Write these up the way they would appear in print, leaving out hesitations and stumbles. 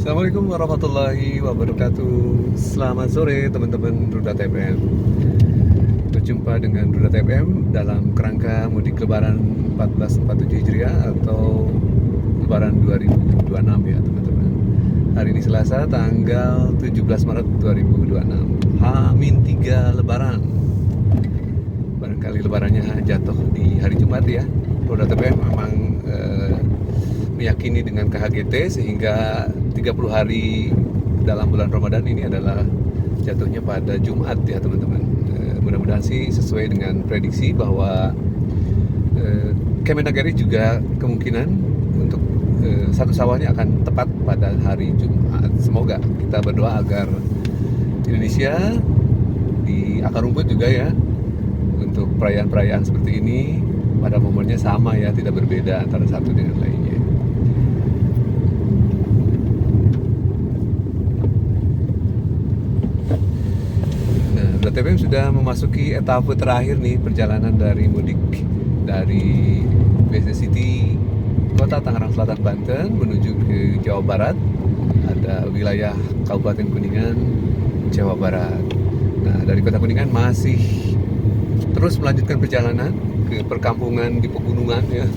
Assalamualaikum warahmatullahi wabarakatuh. Selamat sore teman-teman Rudat FM. Berjumpa dengan Rudat FM dalam kerangka mudik Lebaran 1447 Hijriah atau Lebaran 2026 ya teman-teman. Hari ini Selasa tanggal 17 Maret 2026. H-3 Lebaran. Barangkali Lebarannya jatuh di hari Jumat ya. Rudat FM memang meyakini dengan KHGT sehingga 30 hari dalam bulan Ramadan ini adalah jatuhnya pada Jumat ya teman-teman. Mudah-mudahan sih sesuai dengan prediksi bahwa Kemenagari juga kemungkinan untuk satu Syawalnya akan tepat pada hari Jumat. Semoga kita berdoa agar Indonesia di akar rumput juga ya untuk perayaan-perayaan seperti ini pada momennya sama ya, tidak berbeda antara satu dengan lainnya. TPM sudah memasuki etapa terakhir nih perjalanan dari mudik dari BSD City Kota Tangerang Selatan Banten menuju ke Jawa Barat. Ada wilayah Kabupaten Kuningan, Jawa Barat. Nah, dari Kota Kuningan masih terus melanjutkan perjalanan ke perkampungan di pegunungan ya.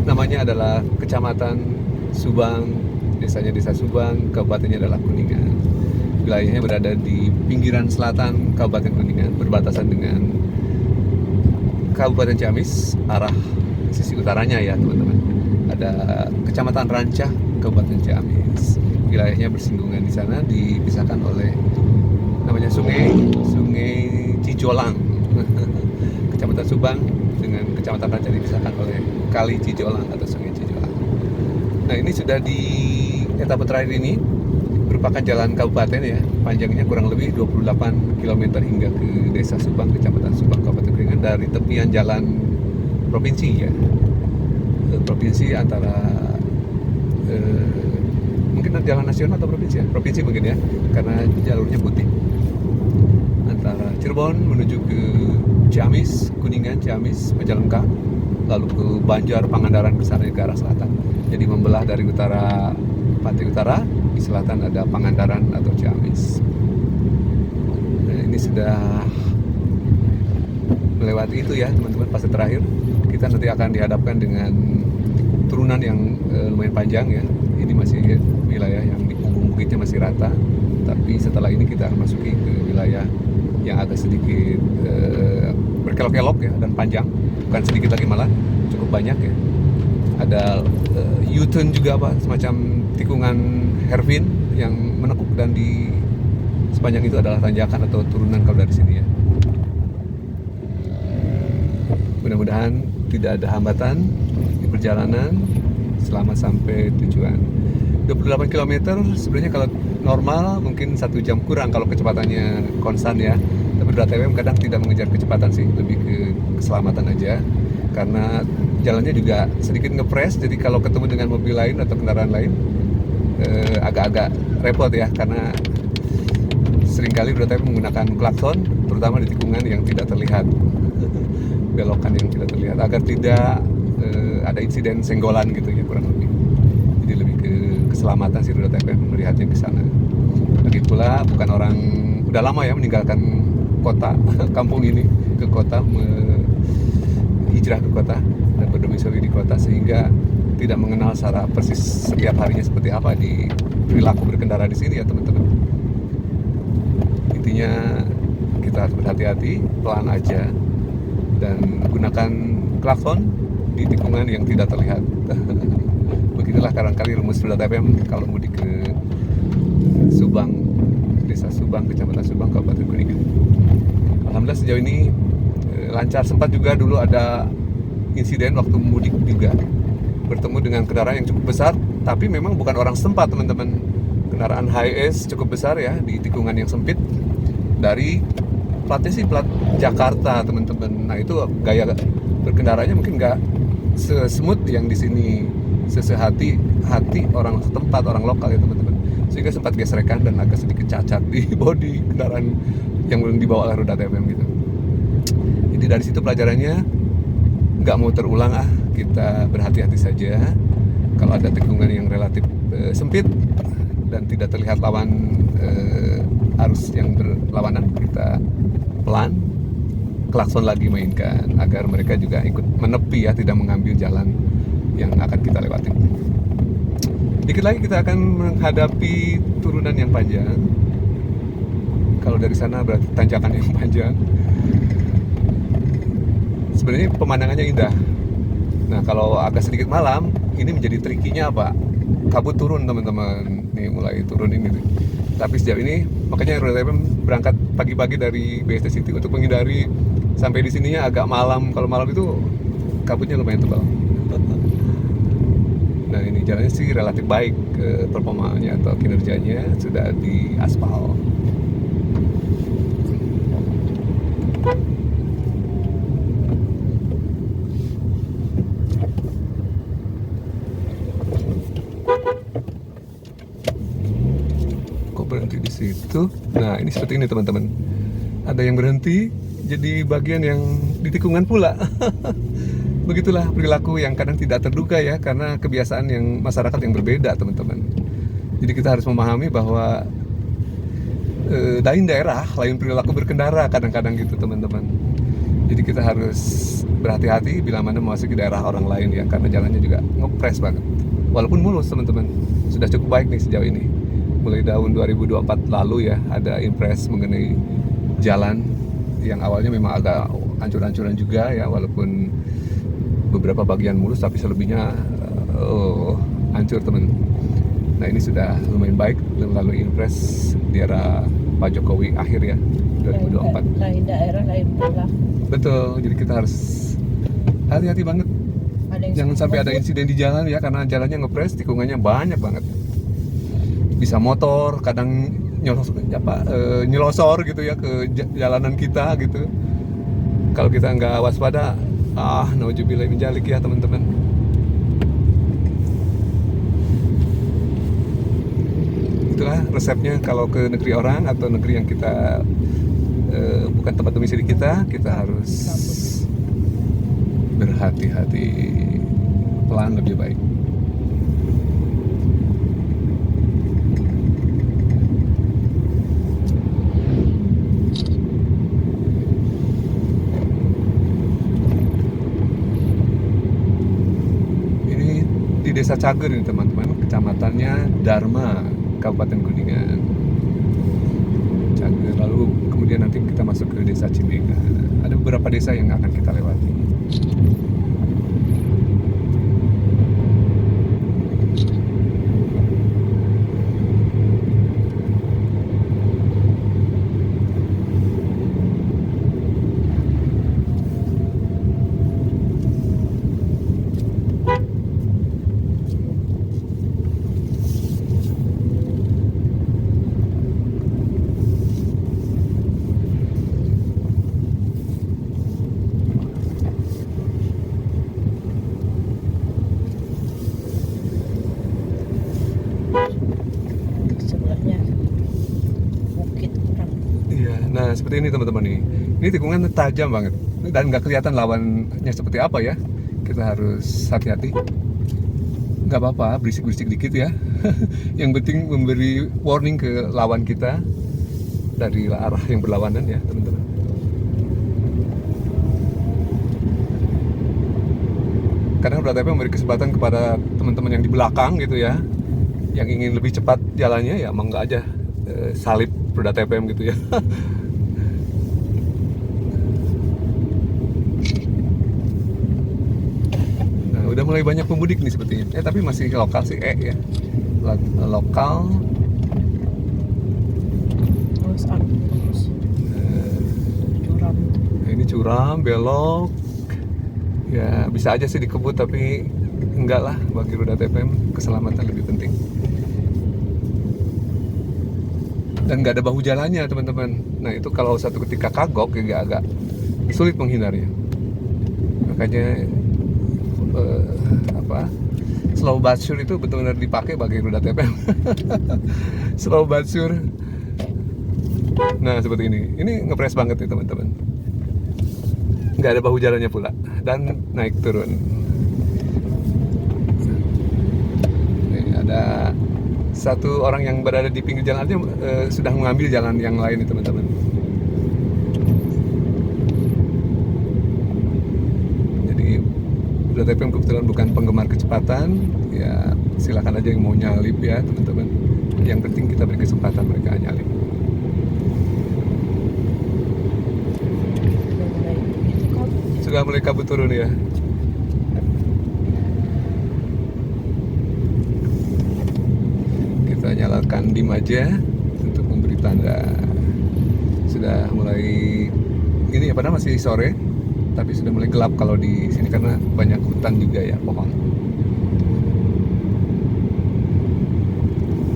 Namanya adalah Kecamatan Subang, desanya Desa Subang, kabupatennya adalah Kuningan. Wilayahnya berada di pinggiran selatan Kabupaten Kuningan, berbatasan dengan Kabupaten Ciamis, arah sisi utaranya ya teman-teman. Ada Kecamatan Rancah, Kabupaten Ciamis. Wilayahnya bersinggungan di sana, dipisahkan oleh namanya Sungai Cijolang. Kecamatan Subang dengan Kecamatan Rancah dipisahkan oleh Kali Cijolang atau Sungai Cijolang. Nah, ini sudah di etapa terakhir ini. Merupakan jalan kabupaten ya, panjangnya kurang lebih 28 km hingga ke Desa Subang, Kecamatan Subang, Kabupaten Kuningan dari tepian jalan provinsi ya. Provinsi antara mungkin jalan nasional atau provinsi ya? Provinsi mungkin ya, karena jalurnya putih. Antara Cirebon menuju ke Ciamis, Kuningan, Ciamis, Majalengka, lalu ke Banjar, Pangandaran ke sana ke arah selatan. Jadi membelah dari utara, pantai utara, di selatan ada Pangandaran atau Ciamis. Nah, ini sudah melewati itu ya teman-teman, fase terakhir. Kita nanti akan dihadapkan dengan turunan yang lumayan panjang ya. Ini masih wilayah yang di punggung bukitnya masih rata, tapi setelah ini kita akan masuki ke wilayah yang agak sedikit berkelok-kelok ya dan panjang. Bukan sedikit lagi, malah cukup banyak ya. Ada U-turn juga apa, semacam tikungan hairpin yang menekuk, dan di sepanjang itu adalah tanjakan atau turunan kalau dari sini ya. Mudah-mudahan tidak ada hambatan di perjalanan selama sampai tujuan. 28 km sebenarnya kalau normal mungkin 1 jam kurang kalau kecepatannya konstan ya. Tapi Rudat FM kadang tidak mengejar kecepatan sih, lebih ke keselamatan aja. Karena jalannya juga sedikit ngepres, jadi kalau ketemu dengan mobil lain atau kendaraan lain agak-agak repot ya, karena seringkali Rudat FM menggunakan klakson, terutama di tikungan yang tidak terlihat, belokan yang tidak terlihat, agar tidak ada insiden senggolan gitu ya, kurang lebih. Jadi lebih ke keselamatan sih Rudat FM melihatnya ke sana. Lagi pula bukan orang udah lama ya meninggalkan kota kampung ini ke kota, hijrah ke kota dan berdomisili di kota, sehingga tidak mengenal secara persis setiap harinya seperti apa di perilaku berkendara di sini ya teman-teman. Intinya kita harus berhati-hati, pelan aja, dan gunakan klakson di tikungan yang tidak terlihat. Beginilah barangkali rumus Rudat FM kalau mudik ke Subang, Desa Subang, Kecamatan Subang, Kabupaten Kuningan. Alhamdulillah sejauh ini lancar. Sempat juga dulu ada insiden waktu mudik juga, bertemu dengan kendaraan yang cukup besar, tapi memang bukan orang setempat teman-teman. Kendaraan HS cukup besar ya di tikungan yang sempit, dari platnya sih plat Jakarta teman-teman. Nah, itu gaya berkendaranya mungkin nggak se-smooth yang di sini, sesehati orang setempat, orang lokal ya teman-teman, sehingga sempat gesrekan dan agak sedikit cacat di bodi kendaraan yang belum dibawa oleh Rudat FM gitu. Jadi dari situ pelajarannya, nggak mau terulang kita berhati-hati saja. Kalau ada tikungan yang relatif sempit dan tidak terlihat lawan arus yang berlawanan, kita pelan klakson lagi mainkan agar mereka juga ikut menepi ya, tidak mengambil jalan yang akan kita lewati. Dikit lagi kita akan menghadapi turunan yang panjang. Kalau dari sana berarti tanjakan yang panjang. Sebenarnya pemandangannya indah. Nah, kalau agak sedikit malam, ini menjadi trikinya apa? Kabut turun teman-teman. Nih mulai turun ini nih. Tapi sejauh ini makanya Roda FM berangkat pagi-pagi dari BSD City untuk menghindari sampai di sininya agak malam. Kalau malam itu kabutnya lumayan tebal. Nah, ini jalannya sih relatif baik, performanya atau kinerjanya sudah di aspal. Kok berhenti di situ? Nah, ini seperti ini teman-teman. Ada yang berhenti jadi bagian yang di tikungan pula. Begitulah perilaku yang kadang tidak terduga ya, karena kebiasaan yang masyarakat yang berbeda teman-teman. Jadi kita harus memahami bahwa lain daerah, lain perilaku berkendara kadang-kadang gitu teman-teman. Jadi kita harus berhati-hati bila mana memasuki daerah orang lain ya, karena jalannya juga ngepres banget. Walaupun mulus teman-teman, sudah cukup baik nih sejauh ini. Mulai tahun 2024 lalu ya, ada impres mengenai jalan yang awalnya memang agak hancur-hancuran juga ya, walaupun beberapa bagian mulus, tapi selebihnya hancur teman. Nah, ini sudah lumayan baik melalui impres di era Pak Jokowi akhir ya, 2024. Lain daerah, lain perilaku. Betul, jadi kita harus hati-hati banget. Jangan sampai ada insiden di jalan ya, karena jalannya ngepres, tikungannya banyak banget. Bisa motor, kadang nyelosor gitu ya ke jalanan kita gitu. Kalau kita nggak waspada, nauzubillah min dzalik ya teman-teman. Itulah resepnya kalau ke negeri orang atau negeri yang kita bukan tempat domisili kita harus berhati-hati, pelan lebih baik. Desa Cager ini teman-teman, kecamatannya Dharma, Kabupaten Kuningan. Cager, lalu kemudian nanti kita masuk ke desa Cimenga. Ada beberapa desa yang akan kita lewati. Nah, seperti ini teman-teman nih. Ini tikungan tajam banget dan nggak kelihatan lawannya seperti apa ya. Kita harus hati-hati. Nggak apa-apa, berisik-berisik dikit ya. Yang penting memberi warning ke lawan kita dari arah yang berlawanan ya, teman-teman. Kadang Roda FM memberi kesempatan kepada teman-teman yang di belakang gitu ya, yang ingin lebih cepat jalannya ya, mangga aja salib Roda FM gitu ya. Udah mulai banyak pemudik nih sepertinya. Tapi masih lokal sih ya. Lokal. Curam. Ini curam, belok. Ya bisa aja sih dikebut, tapi enggak lah, bagi Roda FM keselamatan lebih penting. Dan nggak ada bahu jalannya teman-teman. Nah itu kalau satu ketika kagok ya agak sulit menghindarnya. Makanya slow but sure itu betul-benar dipakai bagi Roda FM. Slow but sure. Nah seperti ini. Ini ngepres banget nih teman-teman. Nggak ada bahu jalannya pula dan naik turun. Ini ada satu orang yang berada di pinggir jalan aja sudah mengambil jalan yang lain nih teman-teman. Jadi DTPM kebetulan bukan penggemar kecepatan, ya silakan aja yang mau nyalip ya teman-teman. Yang penting kita beri kesempatan mereka nyalip. Sudah mulai kabut turun ya. Kita nyalakan dim aja untuk memberi tanda sudah mulai ini padahal masih sore, tapi sudah mulai gelap kalau di sini karena banyak hutan juga ya, pohon.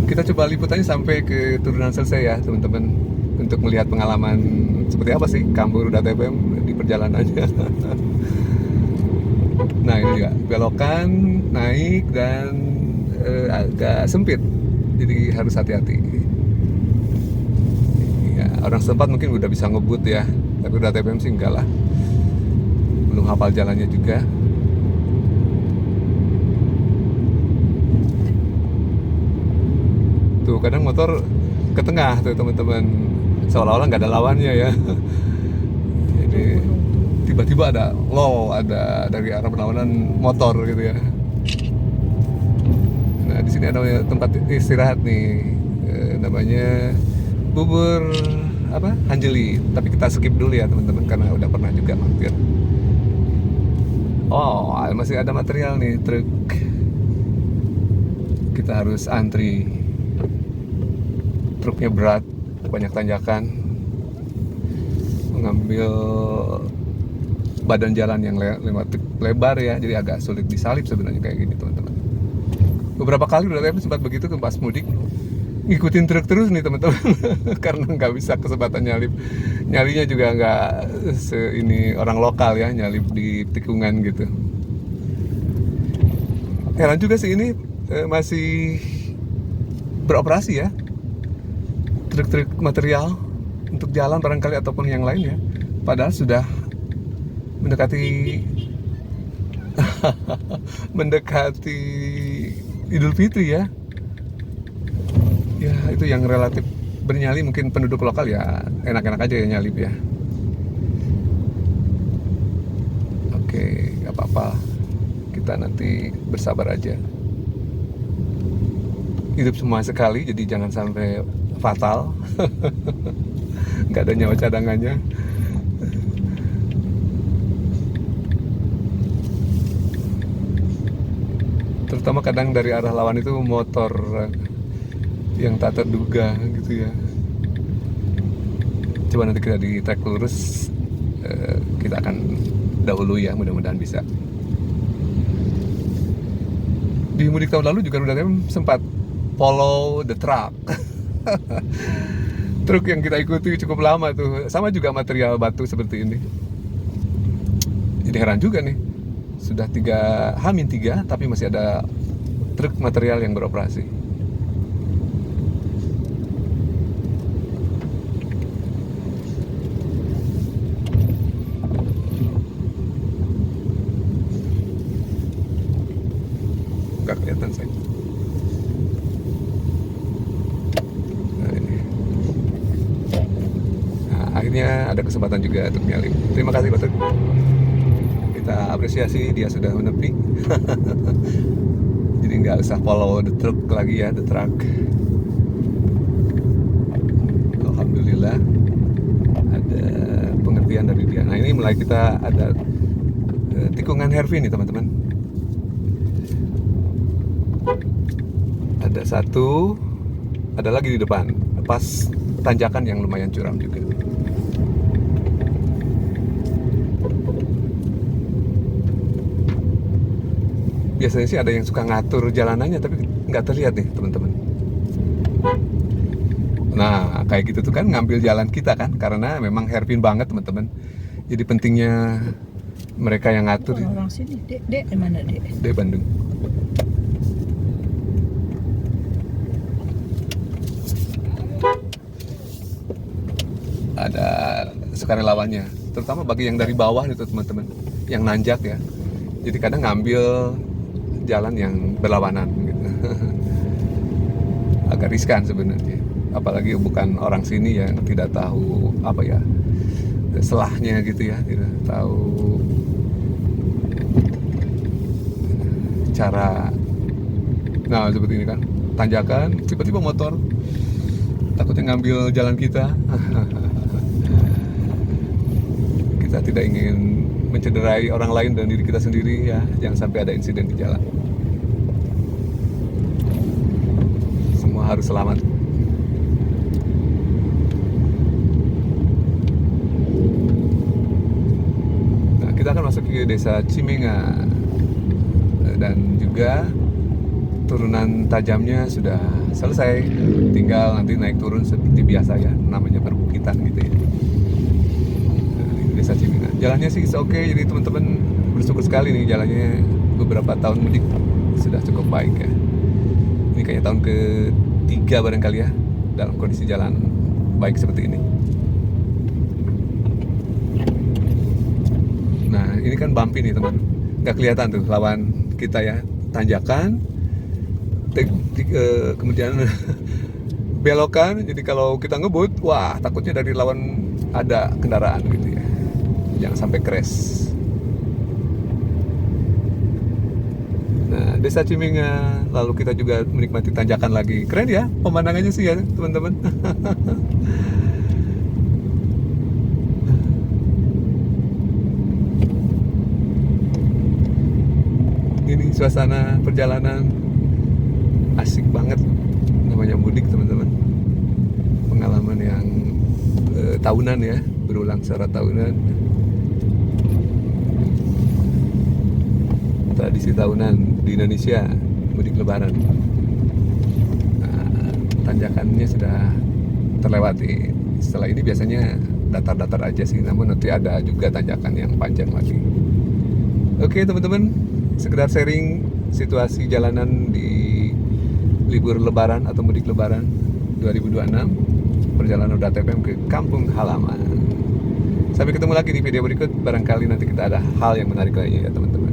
Kita coba liputannya sampai ke turunan selesai ya teman-teman, untuk melihat pengalaman seperti apa sih Kambur DTPM di perjalanannya. Nah ini juga belokan naik dan agak sempit, jadi harus hati-hati. Ya, orang setempat mungkin udah bisa ngebut ya, tapi DTPM sih enggak lah, belum hafal jalannya juga. Tuh kadang motor ke tengah tuh teman-teman, seolah-olah nggak ada lawannya ya. Jadi tiba-tiba ada dari arah berlawanan motor gitu ya. Nah di sini ada tempat istirahat nih, namanya bubur apa Hanjeli, tapi kita skip dulu ya teman-teman karena udah pernah juga mampir. Oh masih ada material nih, truk. Kita harus antri. Truknya berat, banyak tanjakan, mengambil badan jalan yang lebar ya, jadi agak sulit disalip sebenarnya kayak gini teman-teman. Beberapa kali udah sempat begitu ke pas mudik, ngikutin truk terus nih teman-teman. Karena nggak bisa kesempatan nyalip, nyalinya juga nggak ini orang lokal ya, nyalip di tikungan gitu. Heran juga sih ini masih beroperasi ya, truk-truk material untuk jalan barangkali ataupun yang lain ya, padahal sudah mendekati mendekati Idul Fitri ya. Ya itu yang relatif bernyali, mungkin penduduk lokal ya enak-enak aja ya nyalip ya. Oke, gak apa-apa, kita nanti bersabar aja. Hidup semua sekali, jadi jangan sampai fatal. Nggak ada nyawa cadangannya. Terutama kadang dari arah lawan itu motor yang tak terduga gitu ya. Coba nanti kita di trek lurus, kita akan dahulu ya, mudah-mudahan bisa. Di mudik tahun lalu juga udah sempat follow the truck. Truk yang kita ikuti cukup lama tuh, sama juga material batu seperti ini. Jadi heran juga nih, sudah H-3 tapi masih ada truk material yang beroperasi. Gak kelihatan saya. Akhirnya ada kesempatan juga untuk nyalip. Terima kasih Pak Truk. Kita apresiasi dia sudah menepi. Jadi nggak usah follow the truck lagi ya, the truck. Alhamdulillah ada pengertian dari dia. Nah ini mulai kita ada tikungan Hervin nih teman-teman. Ada satu, ada lagi di depan, pas tanjakan yang lumayan curam juga. Biasanya sih ada yang suka ngatur jalanannya, tapi nggak terlihat nih teman-teman. Nah kayak gitu tuh kan ngambil jalan kita kan, karena memang hairpin banget teman-teman. Jadi pentingnya mereka yang ngatur. Orang sini, dek mana dek? Dek Bandung. Ada sukarelawannya, terutama bagi yang dari bawah itu teman-teman, yang nanjak ya. Jadi kadang ngambil jalan yang berlawanan gitu. riskan sebenarnya. Apalagi bukan orang sini yang tidak tahu apa ya selahnya gitu ya, tidak tahu cara. Nah seperti ini kan, tanjakan, tiba-tiba motor takutnya ngambil jalan kita. Kita tidak ingin mencederai orang lain dan diri kita sendiri ya, jangan sampai ada insiden di jalan. Semua harus selamat. Nah, kita akan masuk ke desa Cimenga dan juga turunan tajamnya sudah selesai, tinggal nanti naik turun seperti biasa ya, namanya perbukitan gitu ya. Desa Cimenga. Jalannya sih oke, jadi teman-teman bersyukur sekali nih jalannya beberapa tahun mudik sudah cukup baik ya. Ini kayaknya tahun ke-3 barangkali ya dalam kondisi jalan baik seperti ini. Nah ini kan bumpy nih teman, nggak kelihatan tuh lawan kita ya, tanjakan, kemudian belokan. Jadi kalau kita ngebut, wah takutnya dari lawan ada kendaraan gitu ya, jangan sampai crash. Nah, Desa Cimenga, lalu kita juga menikmati tanjakan lagi. Keren ya pemandangannya sih ya teman-teman. Ini suasana perjalanan asik banget, namanya mudik teman-teman. Pengalaman yang tahunan ya, berulang secara tahunan. Tradisi tahunan di Indonesia, mudik lebaran. Nah, tanjakannya sudah terlewati. Setelah ini biasanya datar-datar aja sih, namun nanti ada juga tanjakan yang panjang lagi. Oke teman-teman, sekedar sharing situasi jalanan di libur lebaran atau mudik lebaran 2026, perjalanan Uda TPM ke kampung halaman. Sampai ketemu lagi di video berikut, barangkali nanti kita ada hal yang menarik lainnya ya teman-teman.